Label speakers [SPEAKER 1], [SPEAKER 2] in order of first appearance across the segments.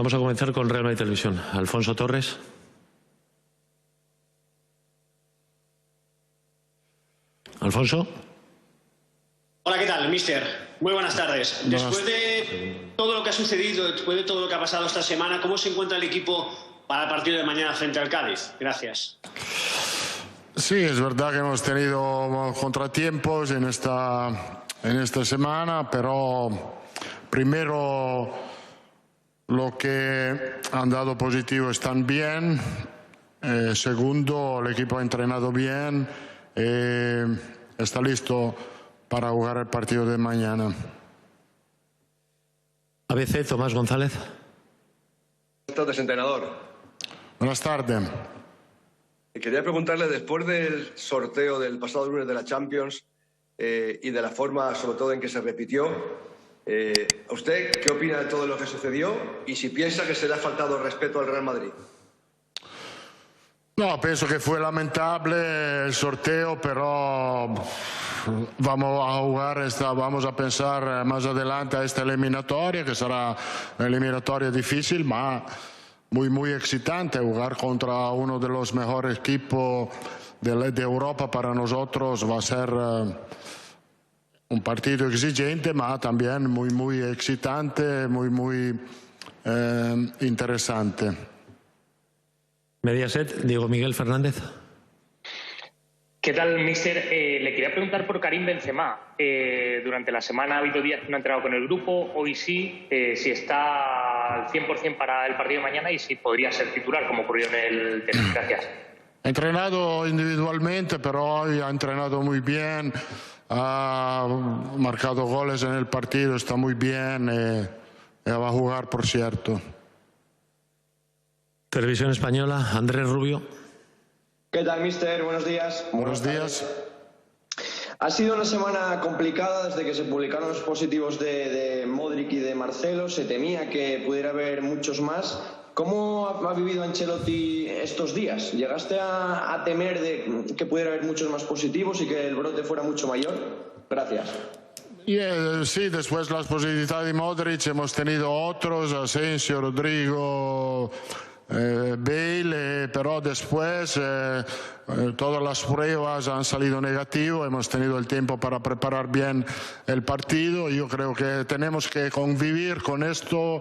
[SPEAKER 1] Vamos a comenzar con Real Madrid Televisión. Alfonso Torres. Alfonso.
[SPEAKER 2] Hola, ¿qué tal, mister? Muy buenas tardes. Después de todo lo que ha sucedido, después de todo lo que ha pasado esta semana, ¿cómo se encuentra el equipo para el partido de mañana frente al Cádiz? Gracias.
[SPEAKER 3] Sí, es verdad que hemos tenido contratiempos en esta semana, pero primero lo que han dado positivo están bien. Segundo, el equipo ha entrenado bien. Está listo para jugar el partido de mañana.
[SPEAKER 1] ABC, Tomás González.
[SPEAKER 4] Buenas tardes, entrenador.
[SPEAKER 3] Buenas tardes.
[SPEAKER 4] Quería preguntarle, después del sorteo del pasado lunes de la Champions y de la forma, sobre todo, en que se repitió, ¿usted qué opina de todo lo que sucedió y si piensa que se le ha faltado respeto al Real Madrid?
[SPEAKER 3] No, penso che fu lamentable il sorteo, però vamos a pensar más adelante a esta eliminatoria, que será una eliminatoria difícil, ma muy excitante. Jugar contra uno de los mejores equipos de Europa para nosotros va a ser un partido exigente, ma también muy excitante, muy interesante.
[SPEAKER 1] Mediaset, Diego Miguel Fernández.
[SPEAKER 5] ¿Qué tal, mister? Le quería preguntar por Karim Benzema. Durante la semana ha habido días que no ha entrenado con el grupo, hoy sí, si está al 100% para el partido de mañana y si podría ser titular, como ocurrió en el tenis. Gracias.
[SPEAKER 3] Ha entrenado individualmente, pero hoy ha entrenado muy bien, ha marcado goles en el partido, está muy bien y va a jugar, por cierto.
[SPEAKER 1] Televisión Española, Andrés Rubio.
[SPEAKER 6] ¿Qué tal, mister? Buenos días.
[SPEAKER 3] Buenos días.
[SPEAKER 6] Ha sido una semana complicada desde que se publicaron los positivos de Modric y de Marcelo. Se temía que pudiera haber muchos más. ¿Cómo ha vivido Ancelotti estos días? ¿Llegaste a temer de que pudiera haber muchos más positivos y que el brote fuera mucho mayor? Gracias.
[SPEAKER 3] Sí, después de las posibilidades de Modric hemos tenido otros, Asensio, Rodrigo, Bale, pero después todas las pruebas han salido negativas, hemos tenido el tiempo para preparar bien el partido. Yo creo que tenemos que convivir con esto,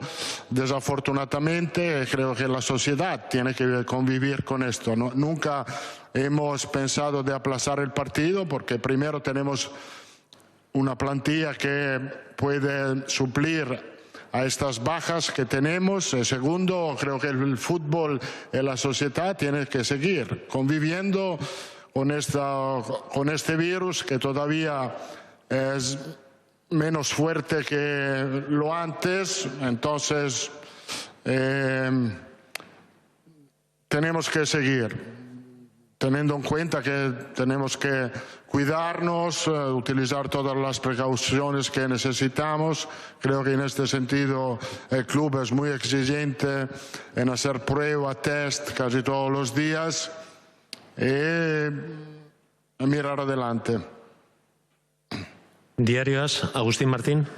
[SPEAKER 3] desafortunadamente creo que la sociedad tiene que convivir con esto. Nunca hemos pensado de aplazar el partido porque primero tenemos una plantilla que puede suplir a estas bajas que tenemos. Segundo, creo que el fútbol y la sociedad tienen que seguir conviviendo con este virus que todavía es menos fuerte que lo antes. Entonces, tenemos que seguir, teniendo en cuenta que tenemos que cuidarnos, utilizar todas las precauciones que necesitamos. Creo que en este sentido el club es muy exigente en hacer prueba, test casi todos los días y mirar adelante.
[SPEAKER 1] Diarios, Agustín Martín.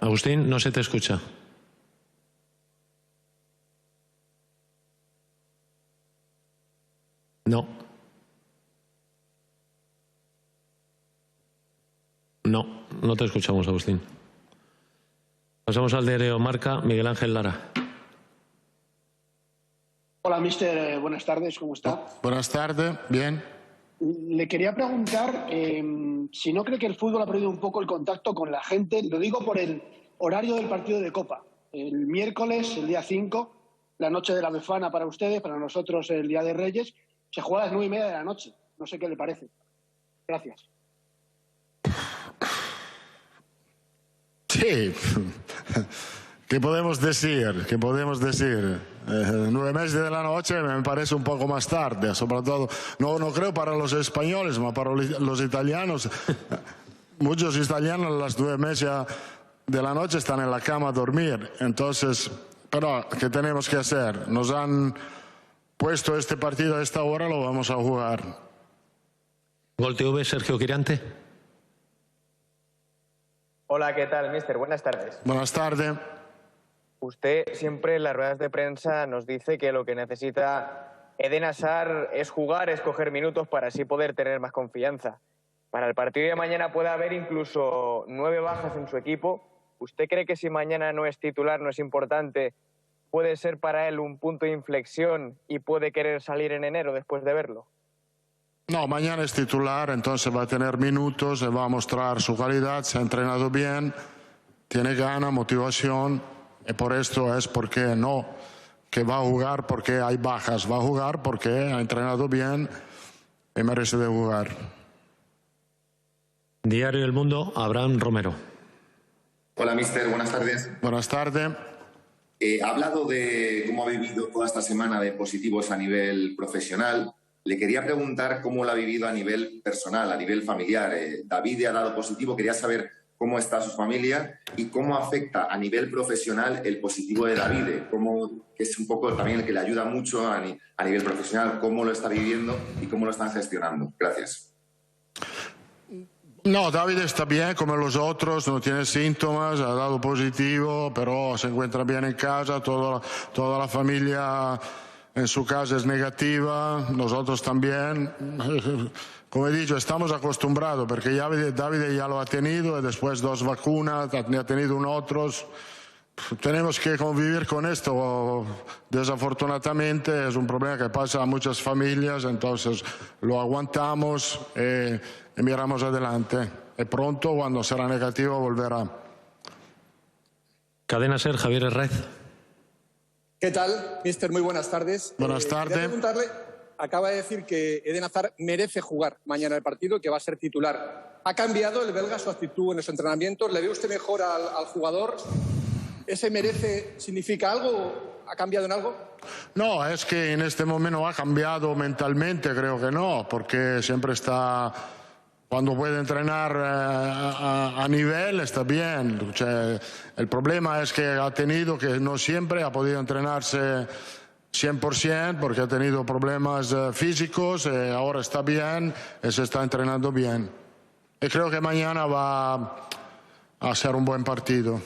[SPEAKER 1] Agustín, no se te escucha. No te escuchamos, Agustín. Pasamos al diario Marca, Miguel Ángel Lara.
[SPEAKER 7] Hola, mister. Buenas tardes, ¿cómo está?
[SPEAKER 3] Buenas tardes, bien.
[SPEAKER 7] Le quería preguntar si no cree que el fútbol ha perdido un poco el contacto con la gente. Lo digo por el horario del partido de Copa. El miércoles, el día 5, la noche de la Befana para ustedes, para nosotros el Día de Reyes, se juega a las 9:30 de la noche. No sé qué le parece. Gracias.
[SPEAKER 3] Sí, ¿qué podemos decir? 9:30 de la noche me parece un poco más tarde, sobre todo, no creo para los españoles, pero para los italianos. Muchos italianos a las 9:30 de la noche están en la cama a dormir. Entonces, pero ¿qué tenemos que hacer? Nos han puesto este partido a esta hora, lo vamos a jugar.
[SPEAKER 1] Gol TV, Sergio Quirante.
[SPEAKER 8] Hola, ¿qué tal, mister? Buenas tardes.
[SPEAKER 3] Buenas tardes.
[SPEAKER 8] Usted siempre en las ruedas de prensa nos dice que lo que necesita Eden Hazard es jugar, es coger minutos para así poder tener más confianza. Para el partido de mañana puede haber incluso 9 bajas en su equipo. ¿Usted cree que si mañana no es titular, no es importante, puede ser para él un punto de inflexión y puede querer salir en enero después de verlo?
[SPEAKER 3] No, mañana es titular, entonces va a tener minutos, va a mostrar su calidad, se ha entrenado bien, tiene ganas, motivación, y por esto es porque no, que va a jugar porque hay bajas, va a jugar porque ha entrenado bien y merece de jugar.
[SPEAKER 1] Diario El Mundo, Abraham Romero.
[SPEAKER 9] Hola, mister, buenas tardes.
[SPEAKER 3] Buenas tardes.
[SPEAKER 9] Ha hablado de cómo ha vivido toda esta semana de positivos a nivel profesional. Le quería preguntar cómo lo ha vivido a nivel personal, a nivel familiar. David ha dado positivo, quería saber cómo está su familia y cómo afecta a nivel profesional el positivo de David, que es un poco también el que le ayuda mucho a nivel profesional, cómo lo está viviendo y cómo lo están gestionando. Gracias.
[SPEAKER 3] No, David está bien como los otros, no tiene síntomas, ha dado positivo, pero se encuentra bien en casa, toda la familia en su casa es negativa, nosotros también. Como he dicho, estamos acostumbrados porque David ya lo ha tenido y después 2 vacunas, ha tenido otros. Tenemos que convivir con esto. Desafortunadamente es un problema que pasa a muchas familias, entonces lo aguantamos y miramos adelante. Y pronto, cuando será negativo, volverá.
[SPEAKER 1] Cadena SER, Javier Herraiz.
[SPEAKER 10] ¿Qué tal, mister? Muy buenas tardes.
[SPEAKER 3] Buenas tardes.
[SPEAKER 10] Quería preguntarle, acaba de decir que Eden Hazard merece jugar mañana el partido, que va a ser titular. ¿Ha cambiado el belga su actitud en los entrenamientos? ¿Le ve usted mejor al jugador? ¿Ese merece significa algo? ¿Ha cambiado en algo?
[SPEAKER 3] No, es que en este momento ha cambiado mentalmente, creo que no, porque siempre está... Cuando puede entrenar a nivel está bien. O sea, el problema es que ha tenido que no siempre ha podido entrenarse 100% porque ha tenido problemas físicos, ahora está bien y se está entrenando bien. Y creo que mañana va a ser un buen partido.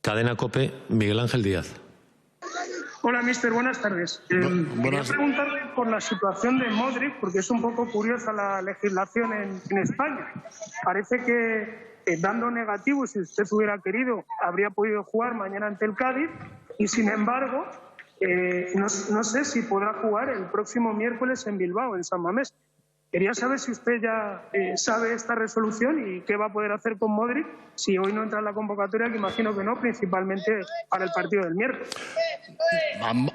[SPEAKER 1] Cadena COPE, Miguel Ángel Díaz.
[SPEAKER 11] Hola, mister, buenas tardes. Quería preguntarle por la situación de Modric, porque es un poco curiosa la legislación en España. Parece que dando negativo, si usted hubiera querido, habría podido jugar mañana ante el Cádiz y, sin embargo, no sé si podrá jugar el próximo miércoles en Bilbao, en San Mamés. Quería saber si usted ya sabe esta resolución y qué va a poder hacer con Modric si hoy no entra en la convocatoria, que imagino que no, principalmente para el partido del miércoles.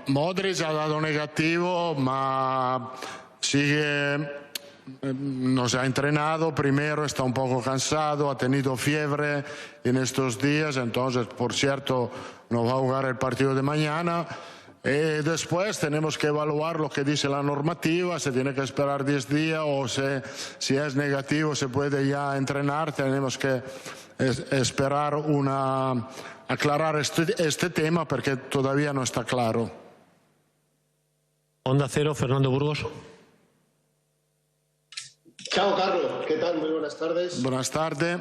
[SPEAKER 3] Modric ha dado negativo, ma sigue, no se ha entrenado primero, está un poco cansado, ha tenido fiebre en estos días, entonces, por cierto, no va a jugar el partido de mañana. Después tenemos que evaluar lo que dice la normativa, se tiene que esperar 10 días o si es negativo se puede ya entrenar, tenemos que esperar aclarar este tema porque todavía no está claro.
[SPEAKER 1] Onda Cero, Fernando Burgos.
[SPEAKER 12] Chao, Carlos. ¿Qué tal? Muy buenas tardes.
[SPEAKER 3] Buenas tardes.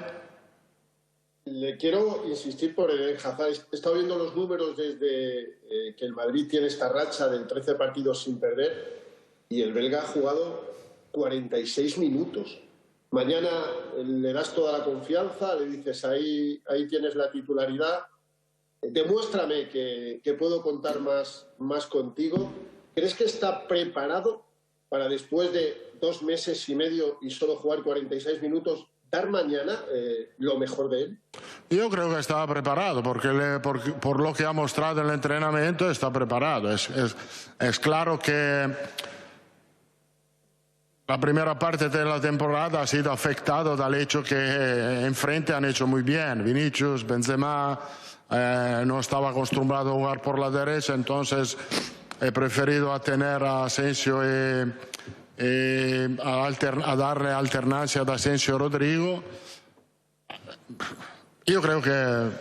[SPEAKER 12] Le quiero insistir por Eden Hazard. He estado viendo los números desde que el Madrid tiene esta racha de 13 partidos sin perder y el belga ha jugado 46 minutos. Mañana le das toda la confianza, le dices ahí tienes la titularidad, demuéstrame que puedo contar más contigo. ¿Crees que está preparado para después de 2 meses y medio y solo jugar 46 minutos dar mañana lo mejor de él?
[SPEAKER 3] Yo creo que estaba preparado, porque por lo que ha mostrado en el entrenamiento está preparado. Es claro que la primera parte de la temporada ha sido afectada del hecho que enfrente han hecho muy bien. Vinicius, Benzema, no estaba acostumbrado a jugar por la derecha, entonces he preferido tener a Asensio a darle alternancia a Asensio Rodrigo. Yo creo que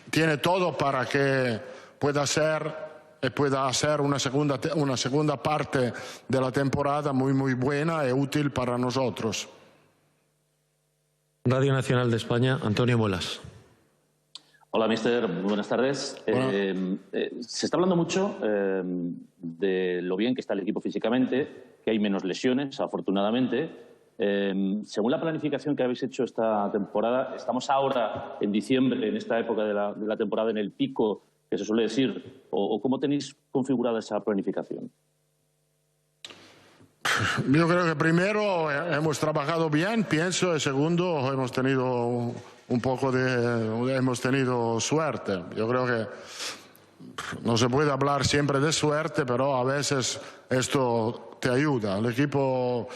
[SPEAKER 3] tiene todo para que pueda hacer una segunda parte de la temporada muy buena y útil para nosotros.
[SPEAKER 1] Radio Nacional de España, Antonio Molas.
[SPEAKER 13] Hola, mister. Buenas tardes. Se está hablando mucho de lo bien que está el equipo físicamente, que hay menos lesiones, afortunadamente. Según la planificación que habéis hecho esta temporada, estamos ahora en diciembre, en esta época de la temporada, en el pico que se suele decir, o ¿cómo tenéis configurada esa planificación?
[SPEAKER 3] Yo creo que primero hemos trabajado bien, pienso, y segundo hemos tenido hemos tenido suerte. Yo creo que no se puede hablar siempre de suerte, pero a veces esto te ayuda. El equipo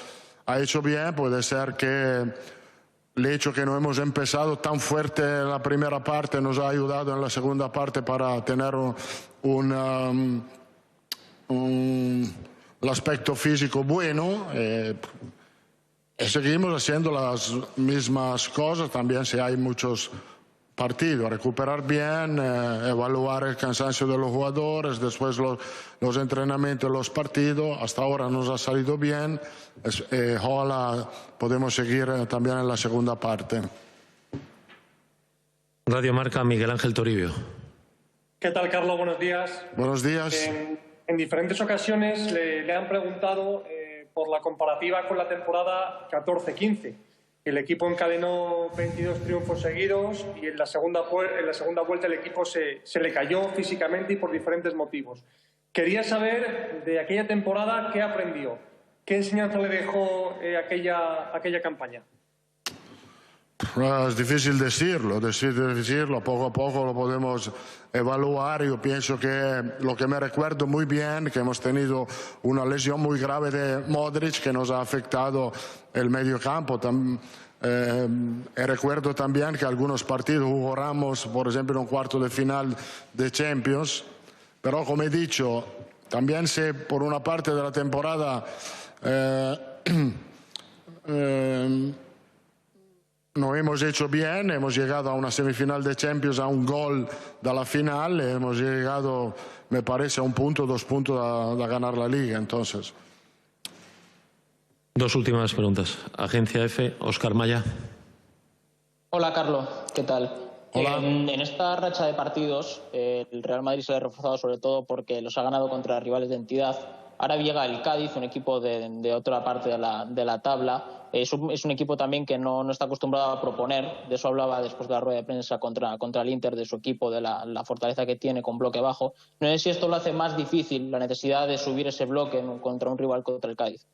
[SPEAKER 3] ha hecho bien, puede ser que el hecho que no hemos empezado tan fuerte en la primera parte nos ha ayudado en la segunda parte para tener el aspecto físico bueno. Seguimos haciendo las mismas cosas también si hay muchos partidos. Recuperar bien, evaluar el cansancio de los jugadores, después los entrenamientos, los partidos. Hasta ahora nos ha salido bien. Ojalá podemos seguir también en la segunda parte.
[SPEAKER 1] Radio Marca, Miguel Ángel Toribio.
[SPEAKER 11] ¿Qué tal, Carlos? Buenos días.
[SPEAKER 3] Buenos días.
[SPEAKER 11] En diferentes ocasiones le han preguntado por la comparativa con la temporada 14-15. El equipo encadenó 22 triunfos seguidos y en la segunda vuelta el equipo se le cayó físicamente y por diferentes motivos. Quería saber de aquella temporada qué aprendió, qué enseñanza le dejó aquella campaña.
[SPEAKER 3] Es difícil decirlo, poco a poco lo podemos evaluar. Yo pienso que lo que me recuerdo muy bien, que hemos tenido una lesión muy grave de Modric que nos ha afectado el medio campo. Recuerdo también que algunos partidos jugó Ramos, por ejemplo, en un cuarto de final de Champions. Pero como he dicho, también sé por una parte de la temporada no hemos hecho bien, hemos llegado a una semifinal de Champions a un gol de la final, hemos llegado, me parece, a un punto, 2 puntos a ganar la Liga. Entonces.
[SPEAKER 1] Dos últimas preguntas. Agencia F, Óscar Maya.
[SPEAKER 14] Hola, Carlos. ¿Qué tal?
[SPEAKER 3] Hola.
[SPEAKER 14] En esta racha de partidos, el Real Madrid se le ha reforzado sobre todo porque los ha ganado contra rivales de entidad. Ahora llega el Cádiz, un equipo de otra parte de la tabla. Es un equipo también que no está acostumbrado a proponer. De eso hablaba después de la rueda de prensa contra el Inter, de su equipo, de la fortaleza que tiene con bloque bajo. No sé si esto lo hace más difícil, la necesidad de subir ese bloque contra un rival contra el Cádiz.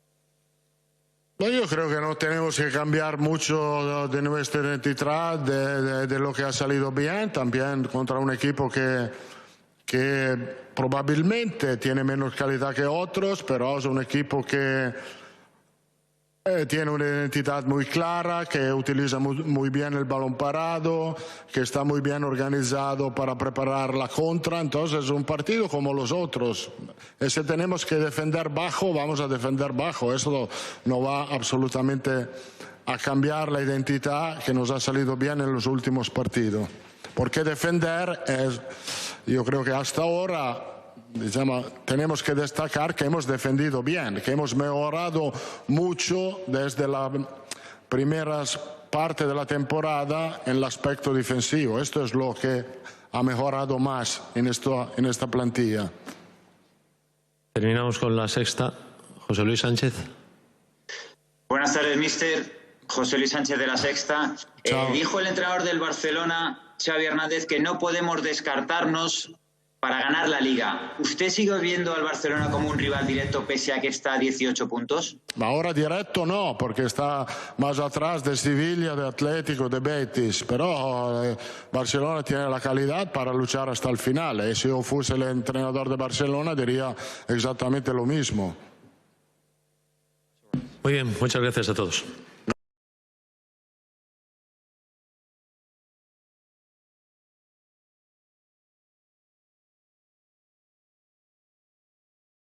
[SPEAKER 3] No, yo creo que no tenemos que cambiar mucho de nuestra identidad, de lo que ha salido bien. También contra un equipo que probablemente tiene menos calidad que otros, pero es un equipo que tiene una identidad muy clara, que utiliza muy bien el balón parado, que está muy bien organizado para preparar la contra. Entonces es un partido como los otros. Si tenemos que defender bajo, vamos a defender bajo. Eso no va absolutamente a cambiar la identidad que nos ha salido bien en los últimos partidos. Porque defender yo creo que hasta ahora tenemos que destacar que hemos defendido bien, que hemos mejorado mucho desde la primera parte de la temporada en el aspecto defensivo. Esto es lo que ha mejorado más en esta plantilla.
[SPEAKER 1] Terminamos con La Sexta. José Luis Sánchez.
[SPEAKER 15] Buenas tardes, mister. José Luis Sánchez de La Sexta. Dijo el entrenador del Barcelona, Xavi Hernández, que no podemos descartarnos para ganar la Liga. ¿Usted sigue viendo al Barcelona como un rival directo pese a que está a 18 puntos?
[SPEAKER 3] Ahora directo no, porque está más atrás de Sevilla, de Atlético, de Betis. Pero Barcelona tiene la calidad para luchar hasta el final. Y si yo fuese el entrenador de Barcelona diría exactamente lo mismo.
[SPEAKER 1] Muy bien, muchas gracias a todos.